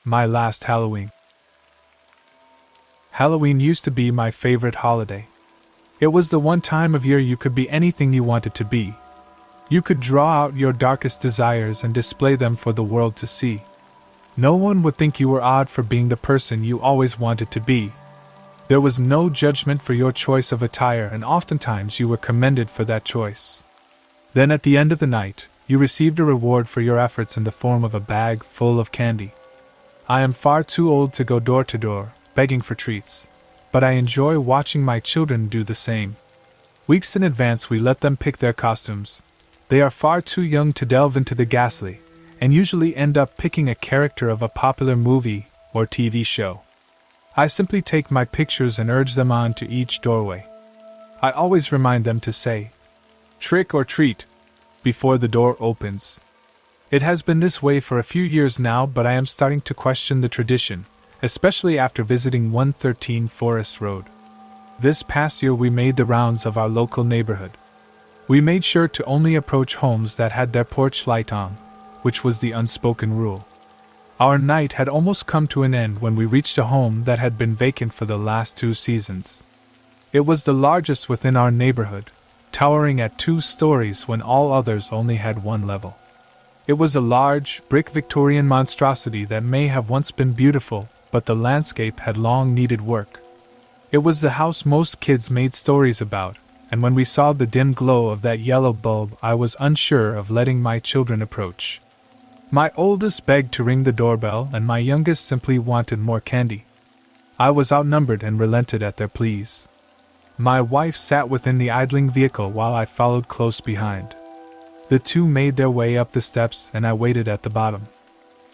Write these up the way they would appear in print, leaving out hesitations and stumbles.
My last Halloween. Halloween used to be my favorite holiday. It was the one time of year you could be anything you wanted to be. You could draw out your darkest desires and display them for the world to see. No one would think you were odd for being the person you always wanted to be. There was no judgment for your choice of attire, and oftentimes you were commended for that choice. Then at the end of the night, you received a reward for your efforts in the form of a bag full of candy. I am far too old to go door to door, begging for treats, but I enjoy watching my children do the same. Weeks in advance we let them pick their costumes. They are far too young to delve into the ghastly, and usually end up picking a character of a popular movie or TV show. I simply take my pictures and urge them on to each doorway. I always remind them to say, "Trick or treat," before the door opens. It has been this way for a few years now, but I am starting to question the tradition, especially after visiting 113 Forest Road. This past year we made the rounds of our local neighborhood. We made sure to only approach homes that had their porch light on, which was the unspoken rule. Our night had almost come to an end when we reached a home that had been vacant for the last 2 seasons. It was the largest within our neighborhood, towering at 2 stories when all others only had 1 level. It was a large, brick Victorian monstrosity that may have once been beautiful, but the landscape had long needed work. It was the house most kids made stories about, and when we saw the dim glow of that yellow bulb, I was unsure of letting my children approach. My oldest begged to ring the doorbell, and my youngest simply wanted more candy. I was outnumbered and relented at their pleas. My wife sat within the idling vehicle while I followed close behind. The 2 made their way up the steps and I waited at the bottom.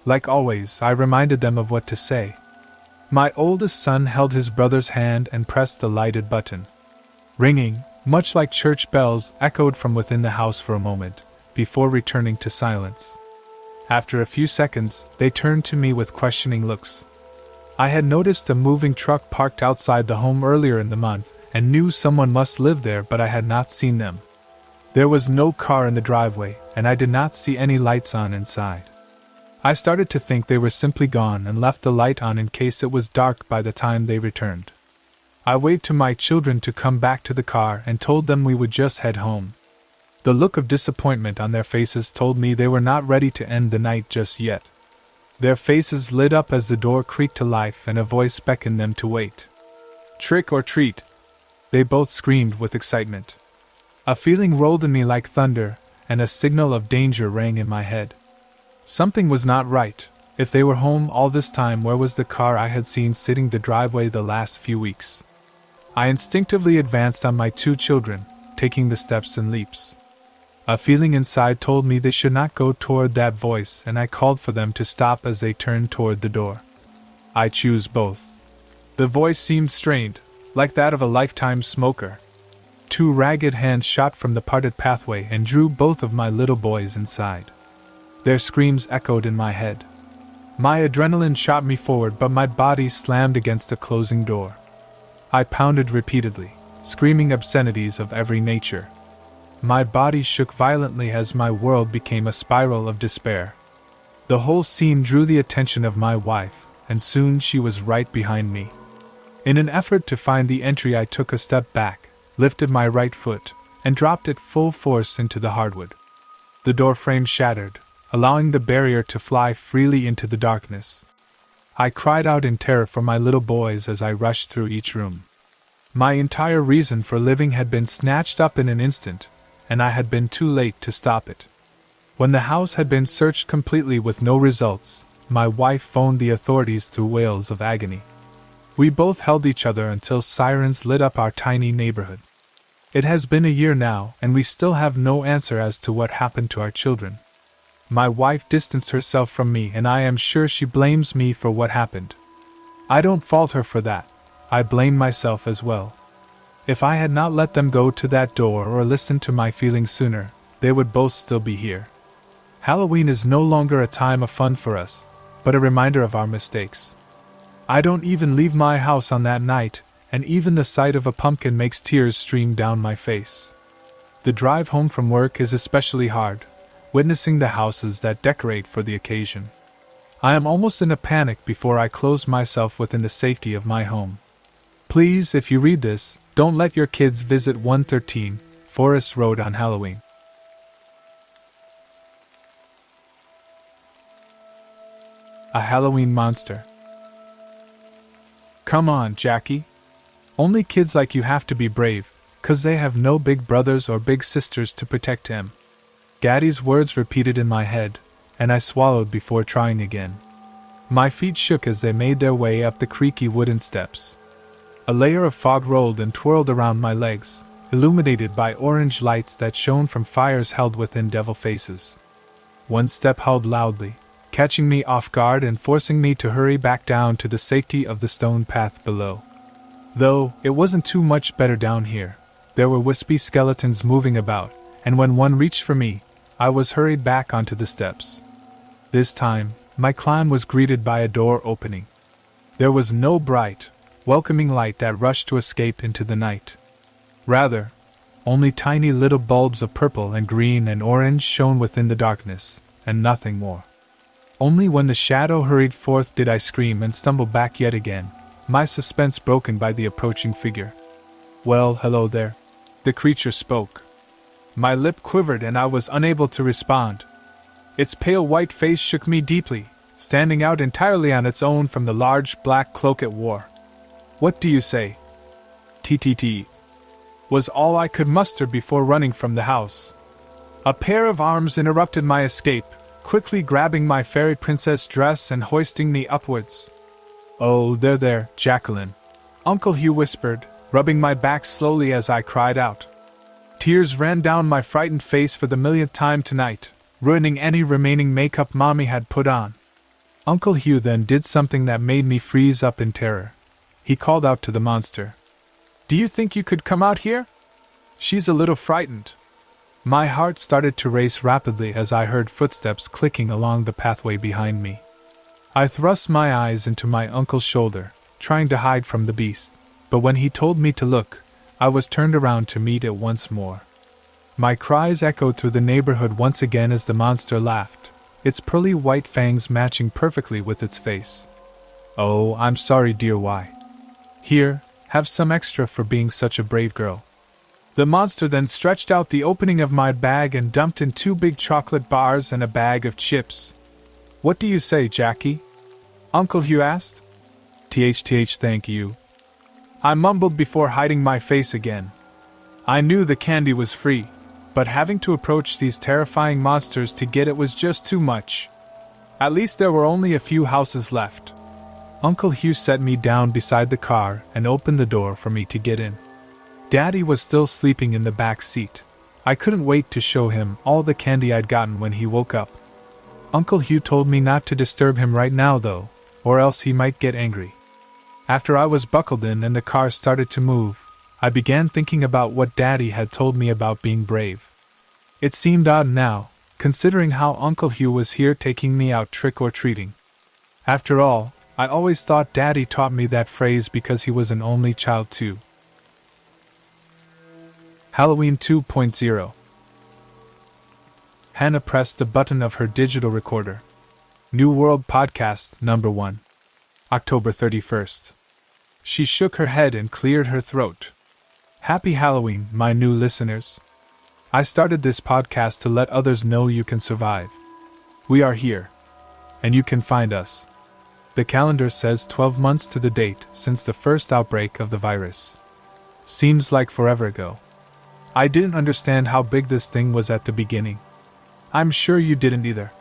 Like always, I reminded them of what to say. My oldest son held his brother's hand and pressed the lighted button. Ringing, much like church bells, echoed from within the house for a moment, before returning to silence. After a few seconds, they turned to me with questioning looks. I had noticed a moving truck parked outside the home earlier in the month, and knew someone must live there, but I had not seen them. There was no car in the driveway, and I did not see any lights on inside. I started to think they were simply gone and left the light on in case it was dark by the time they returned. I waved to my children to come back to the car and told them we would just head home. The look of disappointment on their faces told me they were not ready to end the night just yet. Their faces lit up as the door creaked to life and a voice beckoned them to wait. "Trick or treat!" They both screamed with excitement. A feeling rolled in me like thunder, and a signal of danger rang in my head. Something was not right. If they were home all this time, where was the car I had seen sitting the driveway the last few weeks? I instinctively advanced on my 2 children, taking the steps in leaps. A feeling inside told me they should not go toward that voice, and I called for them to stop as they turned toward the door. I choose both. The voice seemed strained, like that of a lifetime smoker. 2 ragged hands shot from the parted pathway and drew both of my little boys inside. Their screams echoed in my head. My adrenaline shot me forward, but my body slammed against the closing door. I pounded repeatedly, screaming obscenities of every nature. My body shook violently as my world became a spiral of despair. The whole scene drew the attention of my wife, and soon she was right behind me. In an effort to find the entry, I took a step back, lifted my right foot, and dropped it full force into the hardwood. The door frame shattered, allowing the barrier to fly freely into the darkness. I cried out in terror for my little boys as I rushed through each room. My entire reason for living had been snatched up in an instant, and I had been too late to stop it. When the house had been searched completely with no results, my wife phoned the authorities through wails of agony. We both held each other until sirens lit up our tiny neighborhood. It has been a year now, and we still have no answer as to what happened to our children. My wife distanced herself from me, and I am sure she blames me for what happened. I don't fault her for that. I blame myself as well. If I had not let them go to that door or listened to my feelings sooner, they would both still be here. Halloween is no longer a time of fun for us, but a reminder of our mistakes. I don't even leave my house on that night, and even the sight of a pumpkin makes tears stream down my face. The drive home from work is especially hard, witnessing the houses that decorate for the occasion. I am almost in a panic before I close myself within the safety of my home. Please, if you read this, don't let your kids visit 113 Forest Road on Halloween. A Halloween monster. Come on, Jackie. Only kids like you have to be brave, 'cause they have no big brothers or big sisters to protect him. Daddy's words repeated in my head, and I swallowed before trying again. My feet shook as they made their way up the creaky wooden steps. A layer of fog rolled and twirled around my legs, illuminated by orange lights that shone from fires held within devil faces. One step howled loudly, catching me off guard and forcing me to hurry back down to the safety of the stone path below. Though it wasn't too much better down here, there were wispy skeletons moving about, and when one reached for me, I was hurried back onto the steps. This time, my climb was greeted by a door opening. There was no bright, welcoming light that rushed to escape into the night. Rather, only tiny little bulbs of purple and green and orange shone within the darkness, and nothing more. Only when the shadow hurried forth did I scream and stumble back yet again, my suspense broken by the approaching figure. "Well, hello there," the creature spoke. My lip quivered and I was unable to respond. Its pale white face shook me deeply, standing out entirely on its own from the large black cloak it wore. "What do you say?" "TTT," was all I could muster before running from the house. A pair of arms interrupted my escape, quickly grabbing my fairy princess dress and hoisting me upwards. "Oh, there, Jacqueline," Uncle Hugh whispered, rubbing my back slowly as I cried out. Tears ran down my frightened face for the millionth time tonight, ruining any remaining makeup Mommy had put on. Uncle Hugh then did something that made me freeze up in terror. He called out to the monster. "Do you think you could come out here? She's a little frightened." My heart started to race rapidly as I heard footsteps clicking along the pathway behind me. I thrust my eyes into my uncle's shoulder, trying to hide from the beast, but when he told me to look, I was turned around to meet it once more. My cries echoed through the neighborhood once again as the monster laughed, its pearly white fangs matching perfectly with its face. "Oh, I'm sorry, dear why. Here, have some extra for being such a brave girl." The monster then stretched out the opening of my bag and dumped in 2 big chocolate bars and a bag of chips. "What do you say, Jackie?" Uncle Hugh asked. "TH, thank you," I mumbled before hiding my face again. I knew the candy was free, but having to approach these terrifying monsters to get it was just too much. At least there were only a few houses left. Uncle Hugh set me down beside the car and opened the door for me to get in. Daddy was still sleeping in the back seat. I couldn't wait to show him all the candy I'd gotten when he woke up. Uncle Hugh told me not to disturb him right now though, or else he might get angry. After I was buckled in and the car started to move, I began thinking about what Daddy had told me about being brave. It seemed odd now, considering how Uncle Hugh was here taking me out trick-or-treating. After all, I always thought Daddy taught me that phrase because he was an only child too. Halloween 2.0. Hannah pressed the button of her digital recorder. New World Podcast number 1. October 31st. She shook her head and cleared her throat. Happy Halloween, my new listeners. I started this podcast to let others know you can survive. We are here. And you can find us. The calendar says 12 months to the date since the first outbreak of the virus. Seems like forever ago. I didn't understand how big this thing was at the beginning. I'm sure you didn't either.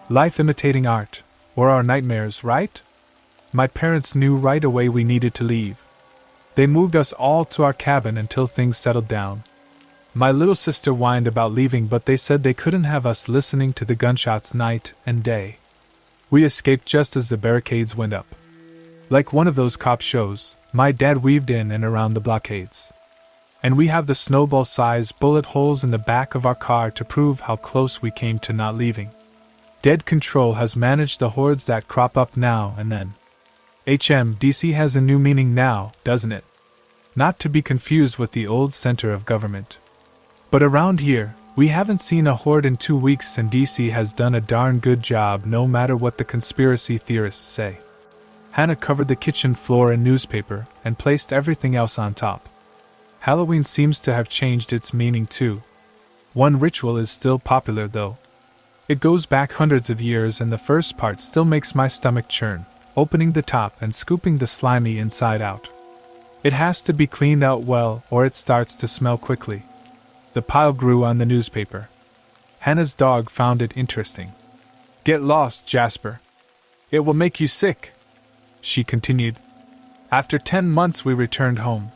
Life imitating art, or our nightmares, right? My parents knew right away we needed to leave. They moved us all to our cabin until things settled down. My little sister whined about leaving, but they said they couldn't have us listening to the gunshots night and day. We escaped just as the barricades went up. Like one of those cop shows, my dad weaved in and around the blockades. And we have the snowball-sized bullet holes in the back of our car to prove how close we came to not leaving. Dead control has managed the hordes that crop up now and then. HMDC has a new meaning now, doesn't it? Not to be confused with the old center of government. But around here, We haven't seen a horde in 2 weeks and DC has done a darn good job no matter what the conspiracy theorists say. Hannah covered the kitchen floor in newspaper and placed everything else on top. Halloween seems to have changed its meaning too. One ritual is still popular though. It goes back hundreds of years and the first part still makes my stomach churn, opening the top and scooping the slimy inside out. It has to be cleaned out well or it starts to smell quickly. The pile grew on the newspaper. Hannah's dog found it interesting. "Get lost, Jasper. It will make you sick," she continued. After 10 months we returned home.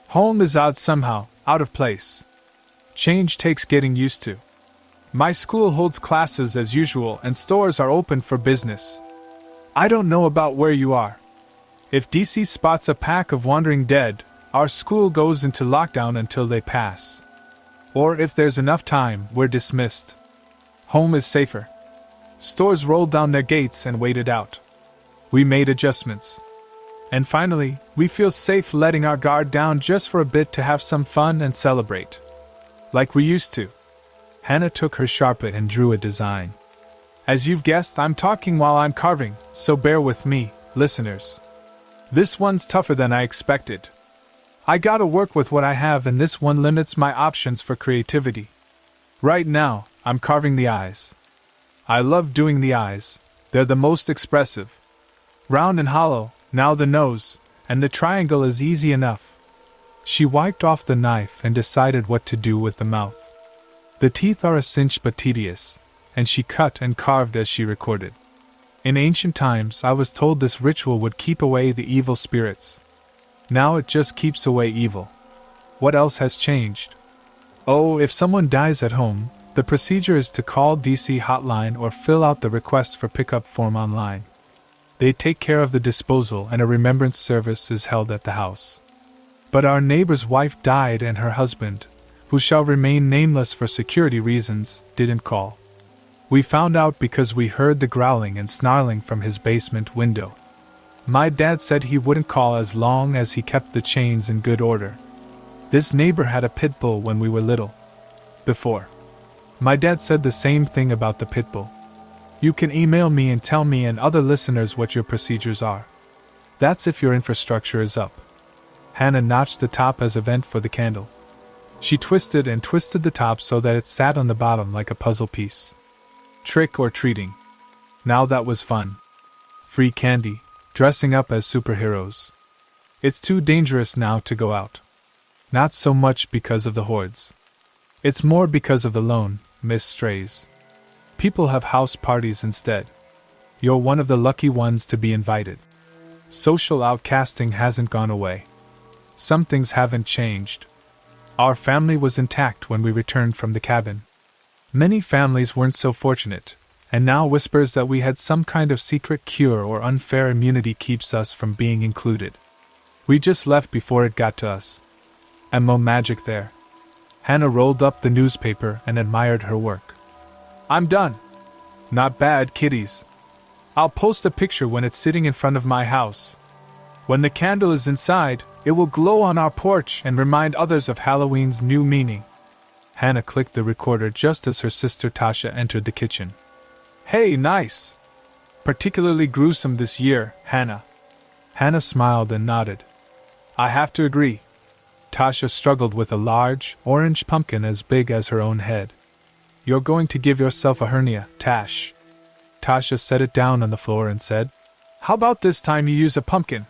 Home is odd somehow, out of place. Change takes getting used to. My school holds classes as usual and stores are open for business. I don't know about where you are. If DC spots a pack of wandering dead, our school goes into lockdown until they pass. Or if there's enough time, we're dismissed. Home is safer. Stores rolled down their gates and waited out. We made adjustments. And finally, we feel safe letting our guard down just for a bit to have some fun and celebrate. Like we used to. Hannah took her sharpie and drew a design. As you've guessed, I'm talking while I'm carving, so bear with me, listeners. This one's tougher than I expected. I gotta work with what I have and this one limits my options for creativity. Right now, I'm carving the eyes. I love doing the eyes, they're the most expressive. Round and hollow, now the nose, and the triangle is easy enough. She wiped off the knife and decided what to do with the mouth. The teeth are a cinch but tedious, and she cut and carved as she recorded. In ancient times, I was told this ritual would keep away the evil spirits. Now it just keeps away evil. What else has changed? Oh, if someone dies at home, the procedure is to call DC hotline or fill out the request for pickup form online. They take care of the disposal and a remembrance service is held at the house. But our neighbor's wife died and her husband, who shall remain nameless for security reasons, didn't call. We found out because we heard the growling and snarling from his basement window. My dad said he wouldn't call as long as he kept the chains in good order. This neighbor had a pit bull when we were little. Before. My dad said the same thing about the pit bull. You can email me and tell me and other listeners what your procedures are. That's if your infrastructure is up. Hannah notched the top as a vent for the candle. She twisted and twisted the top so that it sat on the bottom like a puzzle piece. Trick or treating. Now that was fun. Free candy, dressing up as superheroes. It's too dangerous now to go out. Not so much because of the hordes. It's more because of the lone, missed strays. People have house parties instead. You're one of the lucky ones to be invited. Social outcasting hasn't gone away. Some things haven't changed. Our family was intact when we returned from the cabin. Many families weren't so fortunate, and now whispers that we had some kind of secret cure or unfair immunity keeps us from being included. We just left before it got to us. And no magic there. Hannah rolled up the newspaper and admired her work. I'm done. Not bad, kiddies. I'll post a picture when it's sitting in front of my house. When the candle is inside, it will glow on our porch and remind others of Halloween's new meaning. Hannah clicked the recorder just as her sister Tasha entered the kitchen. Hey, nice! Particularly gruesome this year, Hannah. Hannah smiled and nodded. I have to agree. Tasha struggled with a large, orange pumpkin as big as her own head. You're going to give yourself a hernia, Tash. Tasha set it down on the floor and said, How about this time you use a pumpkin?